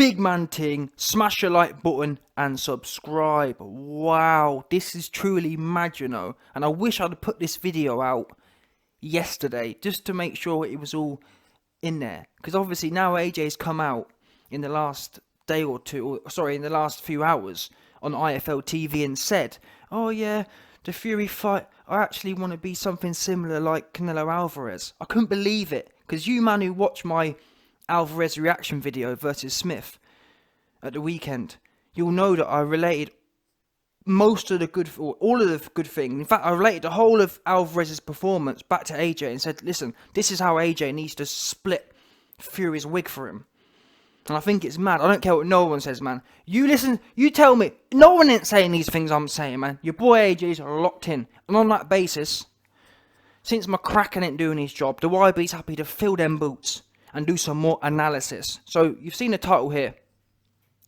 big man ting, smash the like button and subscribe. Wow, this is truly mad, you know. And I wish I'd put this video out yesterday just to make sure it was all in there. Because obviously now AJ's come out in the last day or two, in the last few hours on IFL TV and said, oh yeah, the Fury fight, I actually want to be something similar like Canelo Alvarez. I couldn't believe it. Because you man who watched my Alvarez reaction video versus Smith at the weekend, you'll know that I related most of the good, or all of the good things. In fact, I related the whole of Alvarez's performance back to AJ and said, listen, this is how AJ needs to split Fury's wig for him. And I think it's mad. I don't care what no one says, man. You listen, you tell me. No one ain't saying these things I'm saying, man. Your boy AJ's locked in. And on that basis, since McCracken ain't doing his job, the YB's happy to fill them boots and do some more analysis. So, you've seen the title here.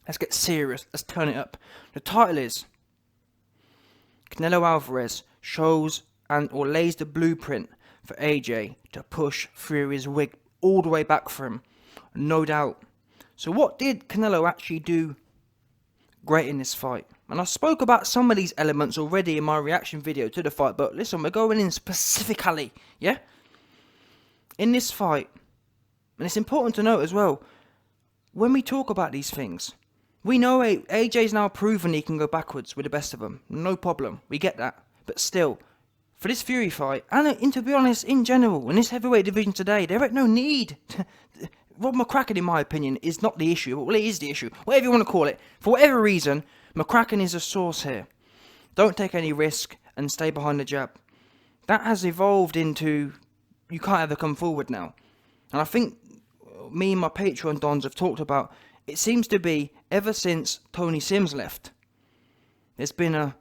Let's get serious. Let's turn it up. The title is Canelo Alvarez shows or lays the blueprint for AJ to push Fury's wig all the way back for him. No doubt. So what did Canelo actually do great in this fight? And I spoke about some of these elements already in my reaction video to the fight, but listen, we're going in specifically, yeah? In this fight, and it's important to note as well, when we talk about these things, we know AJ's now proven he can go backwards with the best of them. No problem, we get that. But still, for this Fury fight, and to be honest, in general, in this heavyweight division today, there ain't no need. Rob McCracken, in my opinion, is not the issue. Well, it is the issue. Whatever you want to call it. For whatever reason, McCracken is a source here. Don't take any risk and stay behind the jab. That has evolved into you can't ever come forward now. And I think me and my Patreon dons have talked about, it seems to be ever since Tony Sims left, there's been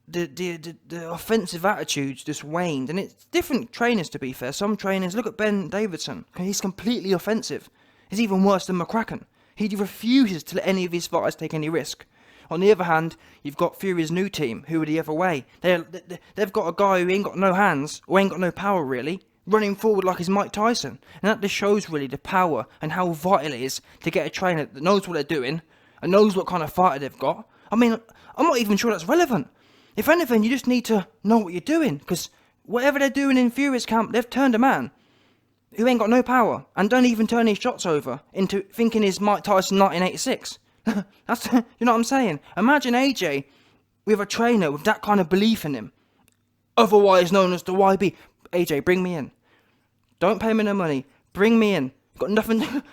the offensive attitudes just waned, and it's different trainers, to be fair. Some trainers, look at Ben Davidson, he's completely offensive. He's even worse than McCracken. He refuses to let any of his fighters take any risk. On the other hand, you've got Fury's new team, who are the other way. They've got a guy who ain't got no hands, or ain't got no power really, running forward like he's Mike Tyson. And that just shows really the power and how vital it is to get a trainer that knows what they're doing and knows what kind of fighter they've got. I mean, I'm not even sure that's relevant. If anything, you just need to know what you're doing, because whatever they're doing in Fury's camp, they've turned a man who ain't got no power and don't even turn his shots over into thinking he's Mike Tyson 1986. That's, you know what I'm saying? Imagine AJ with a trainer with that kind of belief in him, otherwise known as the YB. AJ, bring me in. Don't pay me no money. Bring me in. Got nothing.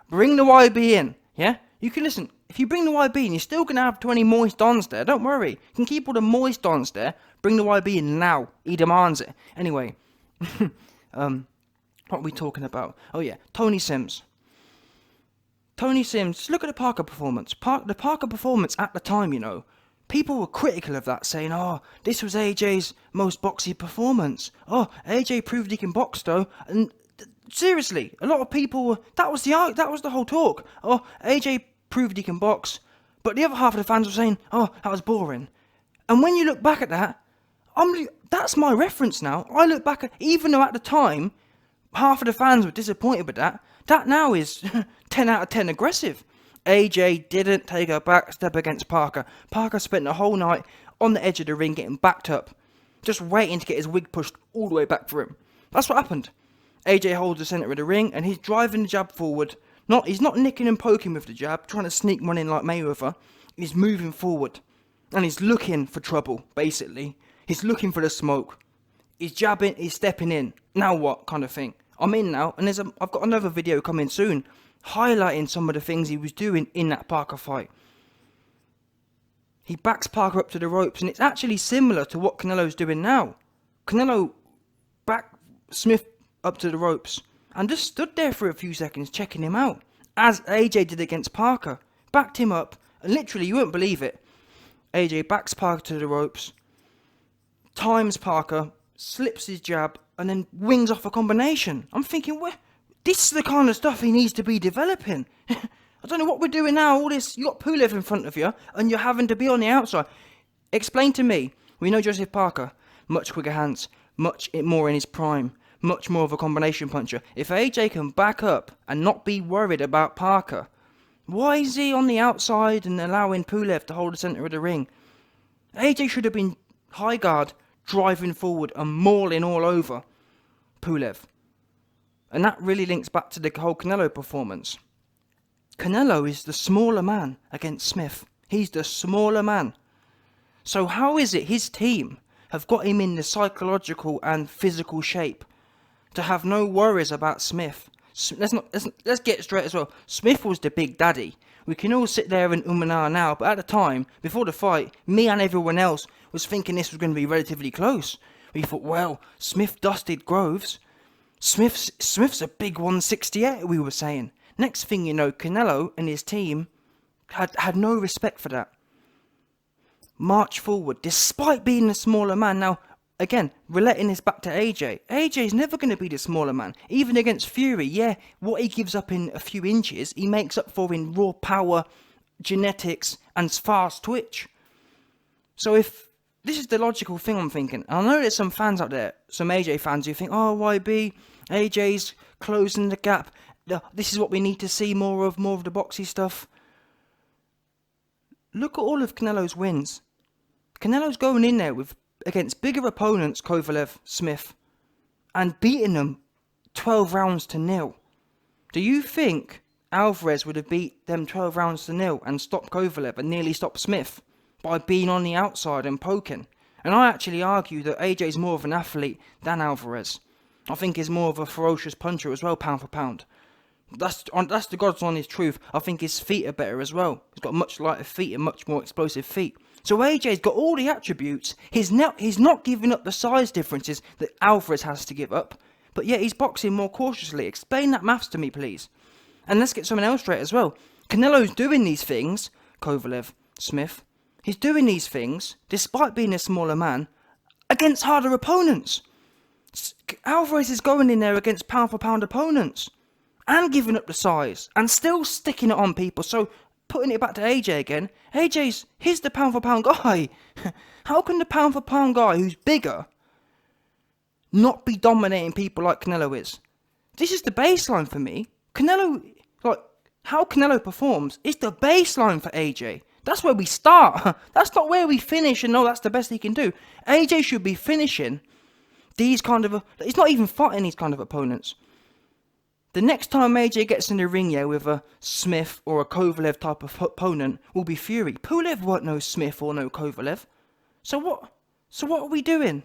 Bring the YB in. Yeah? You can listen. If you bring the YB in, you're still going to have 20 moist dons there. Don't worry. You can keep all the moist dons there. Bring the YB in now. He demands it. Anyway. What are we talking about? Oh yeah. Tony Sims. Tony Sims. Look at the Parker performance. The Parker performance at the time, you know. People were critical of that, saying, oh, this was AJ's most boxy performance. Oh, AJ proved he can box, though. And seriously, a lot of people were... That was the whole talk. Oh, AJ proved he can box. But the other half of the fans were saying, oh, that was boring. And when you look back at that, that's my reference now. I look back at... Even though at the time, half of the fans were disappointed with that, that now is 10 out of 10 aggressive. AJ didn't take a back step against Parker. Parker spent the whole night on the edge of the ring getting backed up, just waiting to get his wig pushed all the way back for him. That's what happened. AJ holds the centre of the ring and he's driving the jab forward. He's not nicking and poking with the jab, trying to sneak one in like Mayweather. He's moving forward and he's looking for trouble, basically. He's looking for the smoke. He's jabbing, he's stepping in. Now what, kind of thing. I'm in now, and I've got another video coming soon highlighting some of the things he was doing in that Parker fight. He backs Parker up to the ropes, and it's actually similar to what Canelo's doing now. Canelo backed Smith up to the ropes and just stood there for a few seconds checking him out, as AJ did against Parker. Backed him up, and literally, you won't believe it, AJ backs Parker to the ropes, times Parker, slips his jab, and then wings off a combination. I'm thinking, this is the kind of stuff he needs to be developing. I don't know what we're doing now. All this, you got Pulev in front of you, and you're having to be on the outside. Explain to me. We know Joseph Parker, much quicker hands, much more in his prime, much more of a combination puncher. If AJ can back up and not be worried about Parker, Why is he on the outside and allowing Pulev to hold the centre of the ring? AJ should have been high guard, driving forward and mauling all over Pulev. And that really links back to the whole Canelo performance. Canelo is the smaller man against Smith. He's the smaller man. So how is it his team have got him in the psychological and physical shape to have no worries about Smith? Let's get straight as well. Smith was the big daddy. We can all sit there and and ah now, but at the time, before the fight, me and everyone else was thinking this was going to be relatively close. We thought, well, Smith dusted Groves. Smith's a big 168, we were saying. Next thing you know, Canelo and his team had no respect for that. March forward, despite being the smaller man. Now, again, relating this back to AJ. AJ's never going to be the smaller man. Even against Fury, yeah, what he gives up in a few inches, he makes up for in raw power, genetics, and fast twitch. So if this is the logical thing I'm thinking, and I know there's some fans out there, some AJ fans who think, oh, YB, AJ's closing the gap. This is what we need to see more of the boxy stuff. Look at all of Canelo's wins. Canelo's going in there against bigger opponents, Kovalev, Smith, and beating them 12 rounds to 0. Do you think Alvarez would have beat them 12 rounds to 0 and stopped Kovalev and nearly stopped Smith by being on the outside and poking? And I actually argue that AJ's more of an athlete than Alvarez. I think he's more of a ferocious puncher as well, pound for pound. That's the God's honest truth. I think his feet are better as well. He's got much lighter feet and much more explosive feet. So AJ's got all the attributes. He's not giving up the size differences that Alvarez has to give up. But yet he's boxing more cautiously. Explain that maths to me, please. And let's get something else straight as well. Canelo's doing these things, Kovalev, Smith. He's doing these things, despite being a smaller man, against harder opponents. Alvarez is going in there against pound for pound opponents. And giving up the size. And still sticking it on people. So, putting it back to AJ again. He's the pound for pound guy. How can the pound for pound guy who's bigger not be dominating people like Canelo is? This is the baseline for me. How Canelo performs is the baseline for AJ. That's where we start. That's not where we finish and that's the best he can do. AJ should be finishing these kind of... He's not even fighting these kind of opponents. The next time AJ gets in the ring, with a Smith or a Kovalev type of opponent, will be Fury. Pulev weren't no Smith or no Kovalev. So what are we doing?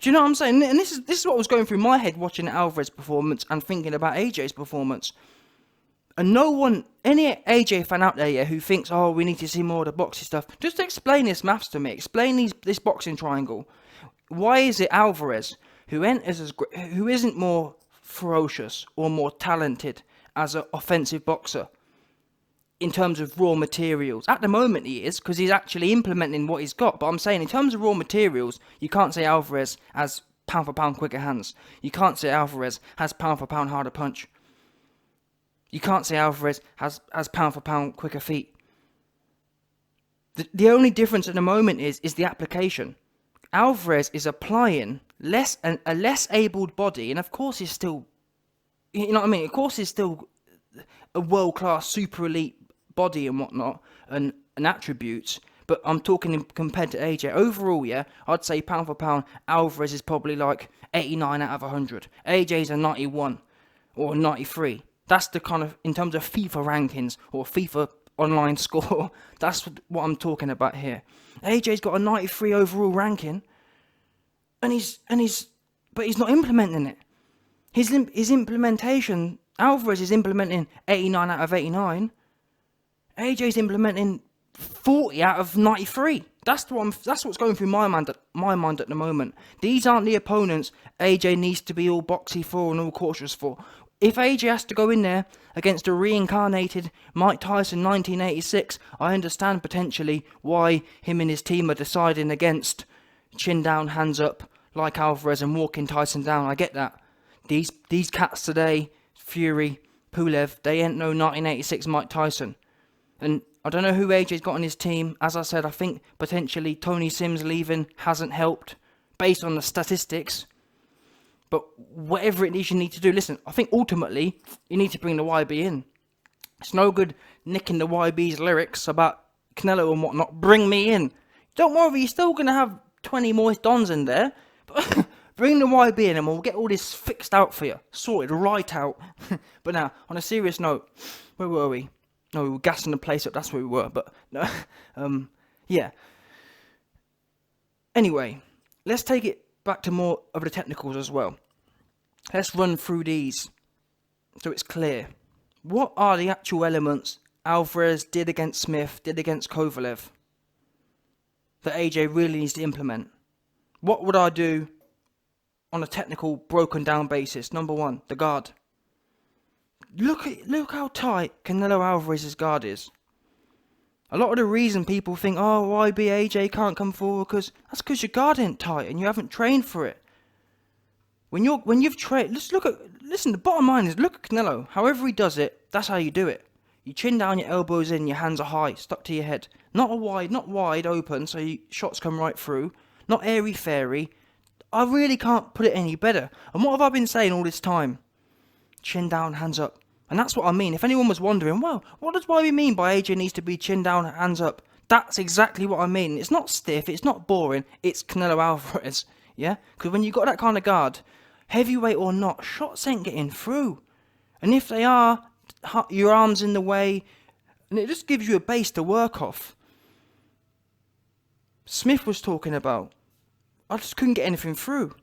Do you know what I'm saying? And this is what was going through my head watching Alvarez's performance and thinking about AJ's performance. And any AJ fan out there, who thinks, oh, we need to see more of the boxing stuff, just explain this maths to me. Explain this boxing triangle. Why is it Alvarez, who isn't more ferocious or more talented as an offensive boxer in terms of raw materials? At the moment he is, because he's actually implementing what he's got. But I'm saying in terms of raw materials, you can't say Alvarez has pound for pound quicker hands. You can't say Alvarez has pound for pound harder punch. You can't say Alvarez has pound for pound quicker feet. The only difference at the moment is the application. Alvarez is applying a less abled body, and of course he's still, you know what I mean? Of course he's still a world-class, super elite body and whatnot, and attributes. But I'm talking compared to AJ. Overall, I'd say pound for pound, Alvarez is probably like 89 out of 100. AJ's a 91 or 93. That's the kind of, in terms of FIFA rankings or FIFA online score, that's what I'm talking about here. AJ's got a 93 overall ranking, but he's not implementing it. His implementation, Alvarez is implementing 89 out of 89. AJ's implementing 40 out of 93. That's what's going through my mind at the moment. These aren't the opponents AJ needs to be all boxy for and all cautious for. If AJ has to go in there against a reincarnated Mike Tyson 1986, I understand potentially why him and his team are deciding against chin down, hands up, like Alvarez, and walking Tyson down. I get that. These cats today, Fury, Pulev, they ain't no 1986 Mike Tyson. And I don't know who AJ's got on his team. As I said, I think potentially Tony Sims leaving hasn't helped, based on the statistics. But whatever it is you need to do, listen, I think ultimately you need to bring the YB in. It's no good nicking the YB's lyrics about Canelo and whatnot. Bring me in. Don't worry, you're still going to have 20 more dons in there. But bring the YB in and we'll get all this fixed out for you. Sorted right out. But now, on a serious note, where were we? No, we were gassing the place up, that's where we were. But, no, yeah. Anyway, let's take it back to more of the technicals as well. Let's run through these so it's clear. What are the actual elements Alvarez did against Smith, did against Kovalev, that AJ really needs to implement? What would I do on a technical, broken down basis? Number one, the guard. Look how tight Canelo Alvarez's guard is. A lot of the reason people think, oh, YB AJ can't come forward, that's because your guard ain't tight and you haven't trained for it. When you've trained, listen, the bottom line is, look at Canelo. However he does it, that's how you do it. You chin down, your elbows in, your hands are high, stuck to your head. Not wide open, so shots come right through. Not airy-fairy. I really can't put it any better. And what have I been saying all this time? Chin down, hands up. And that's what I mean. If anyone was wondering, well, what does YB mean by AJ needs to be chin down, hands up? That's exactly what I mean. It's not stiff, it's not boring, it's Canelo Alvarez. Yeah? Because when you got that kind of guard, heavyweight or not, shots ain't getting through. And if they are, your arm's in the way, and it just gives you a base to work off. Smith was talking about, I just couldn't get anything through.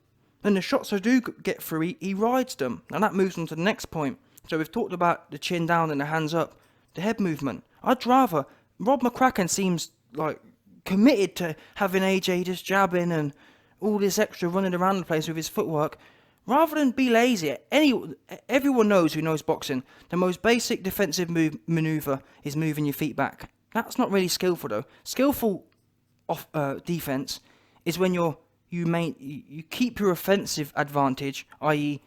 And the shots I do get through, he rides them. And that moves on to the next point. So we've talked about the chin down and the hands up, the head movement. I'd rather, Rob McCracken seems like committed to having AJ just jabbing and all this extra running around the place with his footwork. Rather than be lazy, everyone knows who knows boxing, the most basic defensive maneuver is moving your feet back. That's not really skillful though. Skillful defense is when you keep your offensive advantage, i.e.,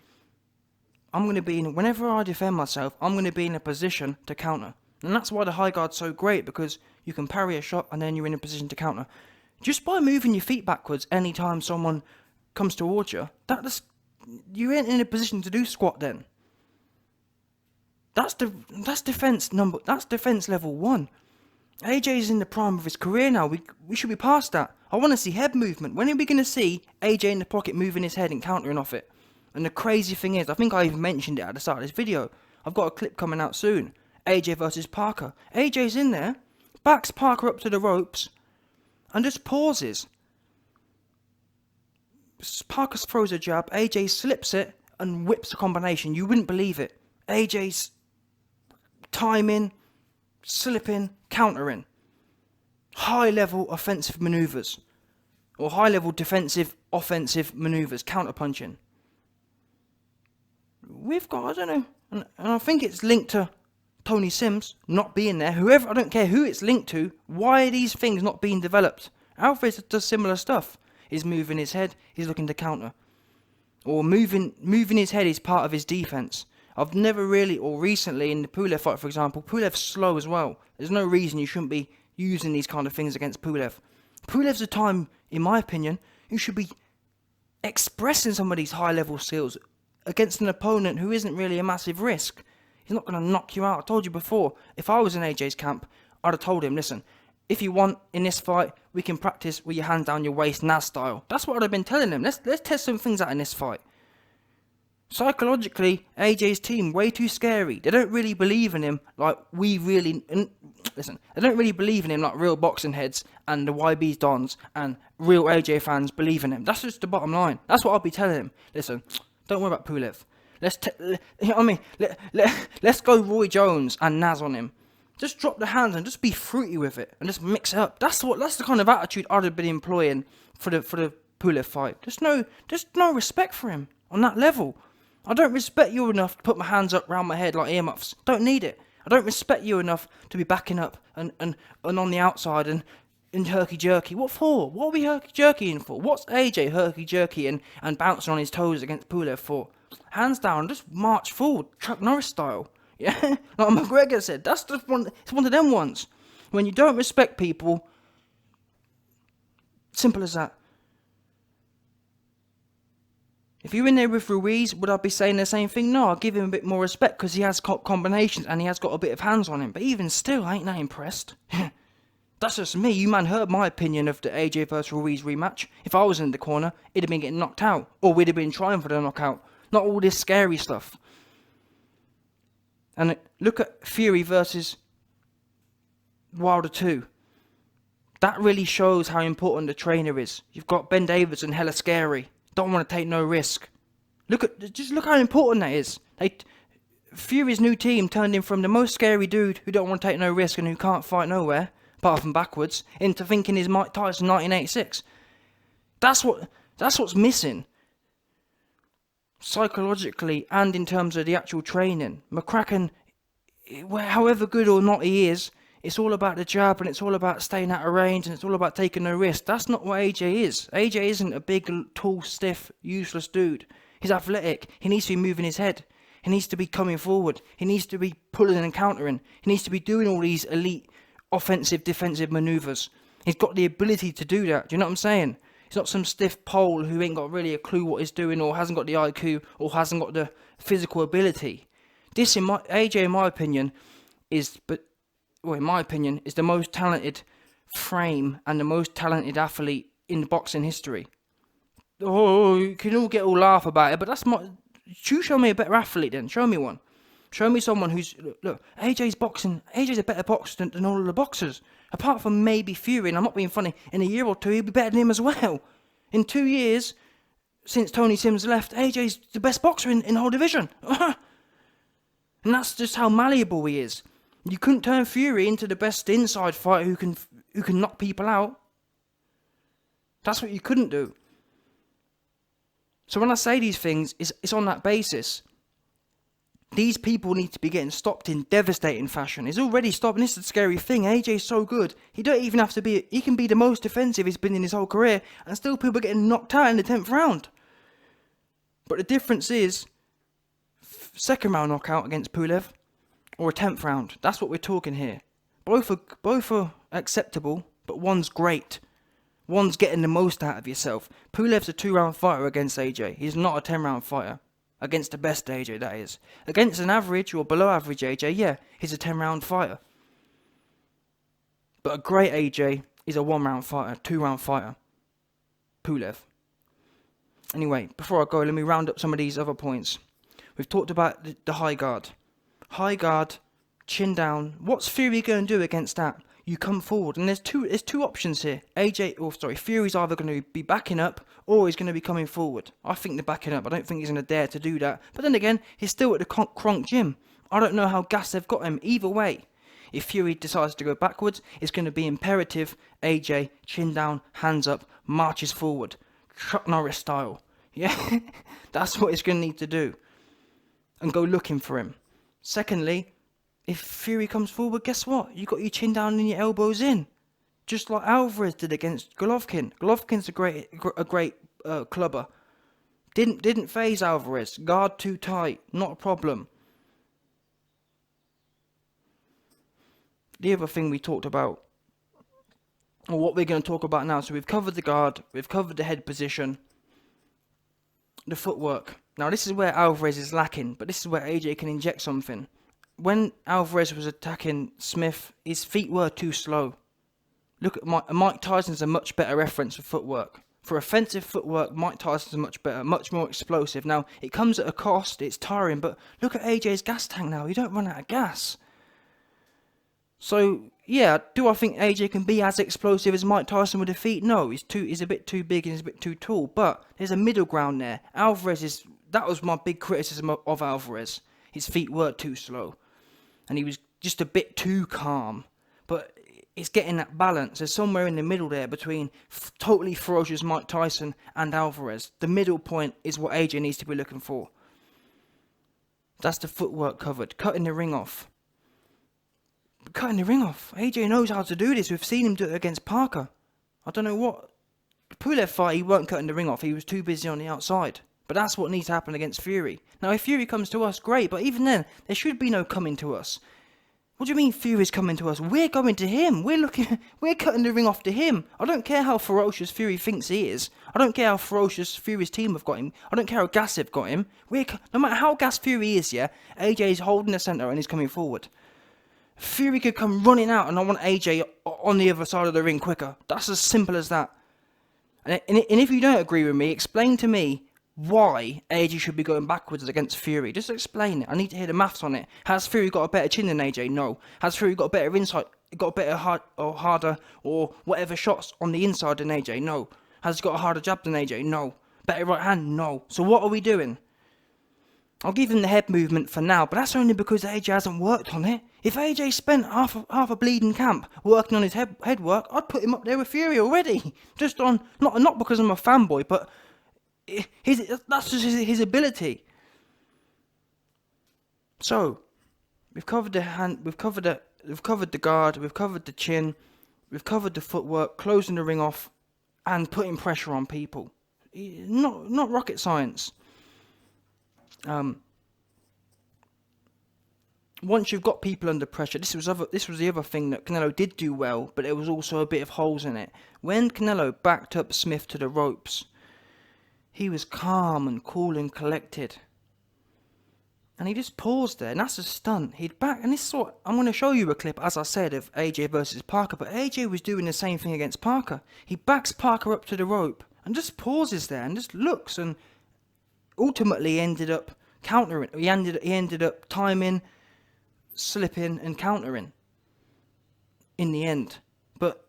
whenever I defend myself, I'm going to be in a position to counter. And that's why the high guard's so great, because you can parry a shot and then you're in a position to counter. Just by moving your feet backwards anytime someone comes towards you, you ain't in a position to do squat then. That's defense level 1. AJ's in the prime of his career now. We should be past that. I want to see head movement. When are we going to see AJ in the pocket moving his head and countering off it? And the crazy thing is, I think I even mentioned it at the start of this video. I've got a clip coming out soon. AJ versus Parker. AJ's in there, backs Parker up to the ropes, and just pauses. Parker throws a jab, AJ slips it, and whips a combination. You wouldn't believe it. AJ's timing, slipping, countering. High-level offensive maneuvers. Or high-level defensive, offensive maneuvers, counter-punching. We've got, I don't know, and I think it's linked to Tony Sims not being there. I don't care who it's linked to, why are these things not being developed? Alvarez does similar stuff. He's moving his head, he's looking to counter. Or moving his head is part of his defense. I've never really, or recently in the Pulev fight, for example, Pulev's slow as well. There's no reason you shouldn't be using these kind of things against Pulev. Pulev's a time, in my opinion, you should be expressing some of these high-level skills against an opponent who isn't really a massive risk. He's not going to knock you out. I told you before, if I was in AJ's camp, I'd have told him, listen, if you want in this fight, we can practice with your hands down your waist, Nas style. That's what I'd have been telling him. Let's test some things out in this fight. Psychologically, AJ's team, way too scary. They don't really believe in him like they don't really believe in him like real boxing heads and the YB's dons and real AJ fans believe in him. That's just the bottom line. That's what I'll be telling him. Listen, don't worry about Pulev. Let's go Roy Jones and Naz on him. Just drop the hands and just be fruity with it and just mix it up. That's the kind of attitude I'd have been employing for the Pulev fight. Just no respect for him on that level. I don't respect you enough to put my hands up round my head like earmuffs. Don't need it. I don't respect you enough to be backing up and on the outside and herky-jerky. What for? What are we herky-jerkying for? What's AJ herky-jerkying and bouncing on his toes against Pulev for? Hands down, just march forward, Chuck Norris style. Yeah? Like McGregor said, it's one of them ones. When you don't respect people, simple as that. If you're in there with Ruiz, would I be saying the same thing? No, I'll give him a bit more respect because he has combinations and he has got a bit of hands on him. But even still, I ain't that impressed. That's just me. You man heard my opinion of the AJ vs Ruiz rematch. If I was in the corner, it'd have been getting knocked out. Or we'd have been trying for the knockout. Not all this scary stuff. And look at Fury versus Wilder 2. That really shows how important the trainer is. You've got Ben Davidson, hella scary. Don't want to take no risk. Just look how important that is. Fury's new team turned him from the most scary dude who don't want to take no risk and who can't fight nowhere, apart from backwards, into thinking he's Mike Tyson 1986. That's what's missing. Psychologically and in terms of the actual training. McCracken, however good or not he is, it's all about the jab and it's all about staying out of range and it's all about taking no risk. That's not what AJ is. AJ isn't a big, tall, stiff, useless dude. He's athletic. He needs to be moving his head. He needs to be coming forward. He needs to be pulling and countering. He needs to be doing all these elite offensive, defensive maneuvers. He's got the ability to do that. Do you know what I'm saying? He's not some stiff pole who ain't got really a clue what he's doing or hasn't got the IQ or hasn't got the physical ability. This, AJ, in my opinion, is the most talented frame and the most talented athlete in boxing history. Oh, you can all laugh about it, but that's my... You show me a better athlete then. Show me one. Show me someone who's... Look, AJ's a better boxer than all of the boxers. Apart from maybe Fury, and I'm not being funny, in a year or two he'll be better than him as well. In 2 years, since Tony Sims left, AJ's the best boxer in the whole division. And that's just how malleable he is. You couldn't turn Fury into the best inside fighter who can knock people out. That's what you couldn't do. So when I say these things, it's on that basis. These people need to be getting stopped in devastating fashion. He's already stopped, and this is the scary thing. AJ's so good. He don't even have to be... He can be the most defensive he's been in his whole career, and still people are getting knocked out in the 10th round. But the difference is, second round knockout against Pulev, or a 10th round. That's what we're talking here. Both are acceptable, but one's great. One's getting the most out of yourself. Pulev's a 2-round fighter against AJ. He's not a 10-round fighter. Against the best AJ, that is. Against an average or below average AJ, yeah, he's a 10-round fighter. But a great AJ is a 1-round fighter, 2-round fighter. Pulev. Anyway, before I go, let me round up some of these other points. We've talked about the high guard. High guard, chin down. What's Fury going to do against that? You come forward, and there's two options here. Fury's either going to be backing up, or he's going to be coming forward. I think they're backing up. I don't think he's going to dare to do that. But then again, he's still at the Kronk gym. I don't know how gassed they've got him. Either way, if Fury decides to go backwards, it's going to be imperative. AJ, chin down, hands up, marches forward. Chuck Norris style. Yeah, that's what he's going to need to do. And go looking for him. Secondly, if Fury comes forward, guess what? You got your chin down and your elbows in, just like Alvarez did against Golovkin. Golovkin's a great clubber. Didn't phase Alvarez. Guard too tight, not a problem. The other thing we talked about, or what we're going to talk about now. So we've covered the guard, we've covered the head position, the footwork. Now this is where Alvarez is lacking, but this is where AJ can inject something. When Alvarez was attacking Smith, his feet were too slow. Look at Mike Tyson's a much better reference for footwork. For offensive footwork, Mike Tyson's much better, much more explosive. Now, it comes at a cost, it's tiring, but look at AJ's gas tank now. You don't run out of gas. So, yeah, do I think AJ can be as explosive as Mike Tyson with the feet? No, he's a bit too big and he's a bit too tall, but there's a middle ground there. That was my big criticism of Alvarez. His feet were too slow. And he was just a bit too calm. But it's getting that balance. There's somewhere in the middle there between totally ferocious Mike Tyson and Alvarez. The middle point is what AJ needs to be looking for. That's the footwork covered. Cutting the ring off. AJ knows how to do this. We've seen him do it against Parker. I don't know what. The Pulev fight, he weren't cutting the ring off. He was too busy on the outside. But that's what needs to happen against Fury. Now, if Fury comes to us, great. But even then, there should be no coming to us. What do you mean Fury's coming to us? We're going to him. We're cutting the ring off to him. I don't care how ferocious Fury thinks he is. I don't care how ferocious Fury's team have got him. I don't care how gassed they've got him. No matter how gassed Fury is, yeah, AJ's holding the centre and he's coming forward. Fury could come running out and I want AJ on the other side of the ring quicker. That's as simple as that. And if you don't agree with me, explain to me why AJ should be going backwards against Fury. Just explain it. I need to hear the maths on it. Has Fury got a better chin than AJ? No. Has Fury got a better insight, got a better harder or whatever shots on the inside than AJ? No. Has he got a harder jab than AJ? No. Better right hand? No. So what are we doing? I'll give him the head movement for now, but that's only because AJ hasn't worked on it. If AJ spent half a bleeding camp working on his head work, I'd put him up there with Fury already. Just on, not because I'm a fanboy, but that's just his ability. So, we've covered the hand, we've covered the guard, we've covered the chin, we've covered the footwork, closing the ring off, and putting pressure on people. Not rocket science. Once you've got people under pressure, this was the other thing that Canelo did do well, but there was also a bit of holes in it. When Canelo backed up Smith to the ropes, he was calm and cool and collected. And he just paused there, and that's a stunt. He'd back, and this is what, I'm going to show you a clip, as I said, of AJ versus Parker, but AJ was doing the same thing against Parker. He backs Parker up to the rope, and just pauses there, and just looks, and ultimately ended up countering. He ended up timing, slipping, and countering in the end. But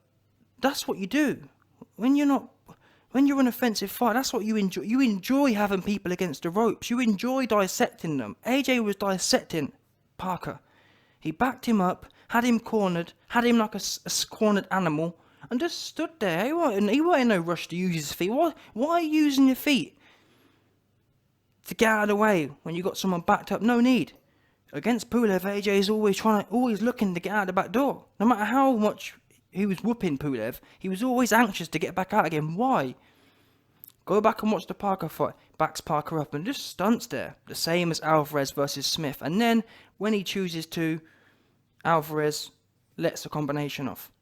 that's what you do. When you're an offensive fight, that's what you enjoy. You enjoy having people against the ropes. You enjoy dissecting them. AJ was dissecting Parker. He backed him up, had him cornered, had him like a cornered animal, and just stood there. He wasn't in no rush to use his feet. Why are you using your feet to get out of the way when you got someone backed up? No need. Against Pulev, AJ is always looking to get out the back door. No matter how much he was whooping Pulev, he was always anxious to get back out again. Why? Go back and watch the Parker fight. Backs Parker up and just stunts there. The same as Alvarez versus Smith. And then, when he chooses to, Alvarez lets the combination off.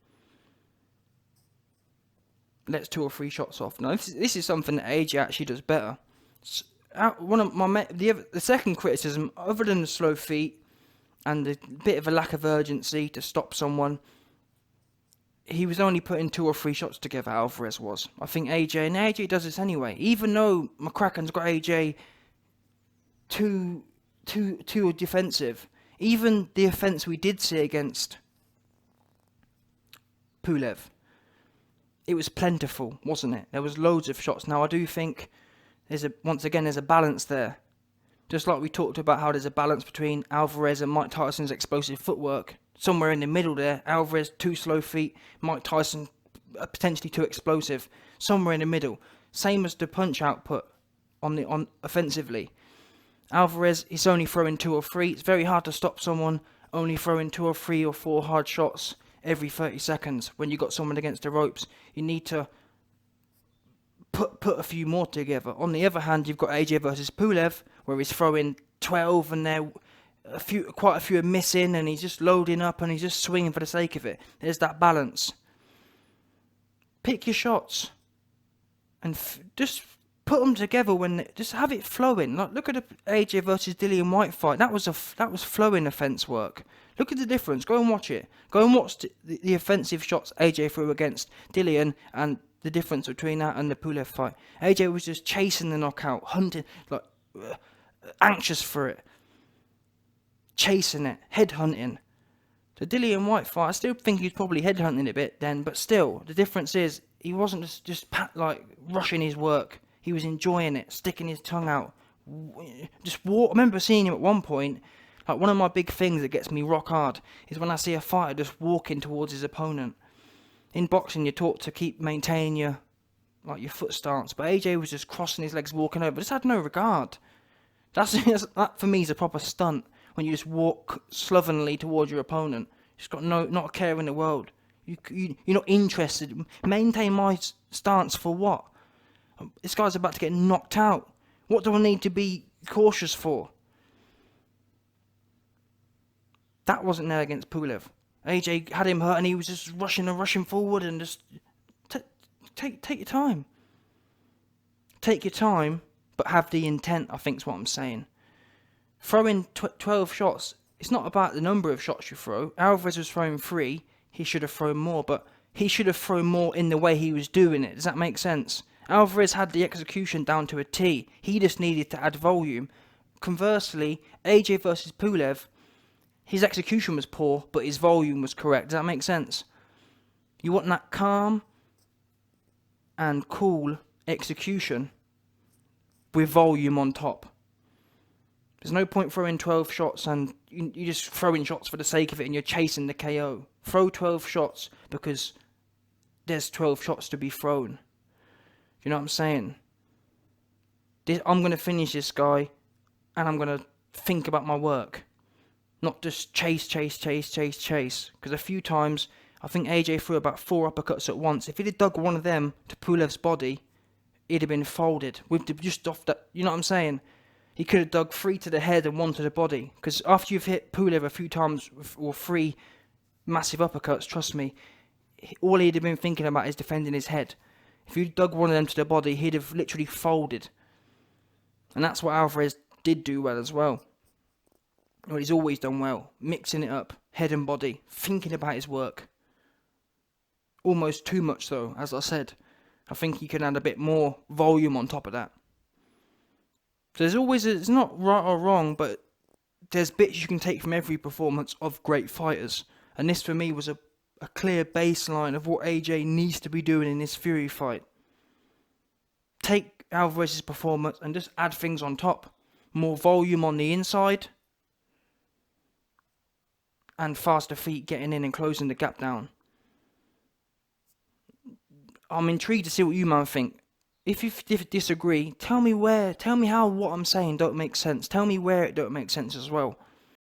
Lets 2 or 3 shots off. Now, this is something that AJ actually does better. The second criticism, other than the slow feet and the bit of a lack of urgency to stop someone, he was only putting 2 or 3 shots together, Alvarez was. I think AJ does this anyway. Even though McCracken's got AJ too defensive, even the offence we did see against Pulev, it was plentiful, wasn't it? There was loads of shots. Now I do think there's a balance there. Just like we talked about how there's a balance between Alvarez and Mike Tyson's explosive footwork. Somewhere in the middle there, Alvarez 2 slow feet, Mike Tyson potentially 2 explosive. Somewhere in the middle. Same as the punch output on offensively. Alvarez is only throwing 2 or 3. It's very hard to stop someone only throwing 2 or 3 or 4 hard shots every 30 seconds. When you got someone against the ropes, you need to put a few more together. On the other hand, you've got AJ versus Pulev, where he's throwing 12 and quite a few are missing, and he's just loading up and he's just swinging for the sake of it. There's that balance. Pick your shots and just put them together just have it flowing. Like, look at the AJ versus Dillian White fight. That was flowing offense work. Look at the difference. Go and watch it. Go and watch the offensive shots AJ threw against Dillian, and the difference between that and the Pulev fight. AJ was just chasing the knockout, hunting, anxious for it, chasing it, headhunting. The Dillian White fight, I still think he's probably headhunting a bit then, but still, the difference is he wasn't just rushing his work. He was enjoying it, sticking his tongue out. Just walk. I remember seeing him at one point. Like, one of my big things that gets me rock hard is when I see a fighter just walking towards his opponent. In boxing, you're taught to keep maintaining your foot stance, but AJ was just crossing his legs, walking over. Just had no regard. That for me is a proper stunt. When you just walk slovenly towards your opponent, just got not a care in the world. You're not interested. Maintain my stance for what? This guy's about to get knocked out. What do I need to be cautious for? That wasn't there against Pulev. AJ had him hurt and he was just rushing forward and just take your time. Take your time, but have the intent, I think is what I'm saying. Throwing 12 shots, it's not about the number of shots you throw. Alvarez was throwing 3, he should have thrown more, but he should have thrown more in the way he was doing it. Does that make sense? Alvarez had the execution down to a T. He just needed to add volume. Conversely, AJ versus Pulev, his execution was poor, but his volume was correct. Does that make sense? You want that calm and cool execution with volume on top. There's no point throwing 12 shots and you're just throwing shots for the sake of it and you're chasing the KO. Throw 12 shots because there's 12 shots to be thrown. You know what I'm saying? I'm going to finish this guy and I'm going to think about my work. Not just chase. Because a few times, I think AJ threw about 4 uppercuts at once. If he'd have dug one of them to Pulev's body, he'd have been folded. Just off that, you know what I'm saying? He could have dug 3 to the head and 1 to the body. Because after you've hit Pulev a few times, or 3 massive uppercuts, trust me, all he'd have been thinking about is defending his head. If you dug one of them to the body, he'd have literally folded. And that's what Alvarez did do well as well. Well, he's always done well. Mixing it up, head and body, thinking about his work. Almost too much though, as I said. I think he can add a bit more volume on top of that. There's always, it's not right or wrong, but there's bits you can take from every performance of great fighters. And this for me was a clear baseline of what AJ needs to be doing in this Fury fight. Take Alvarez's performance and just add things on top. More volume on the inside. And faster feet getting in and closing the gap down. I'm intrigued to see what you man think. If you disagree, tell me how what I'm saying don't make sense. Tell me where it don't make sense as well.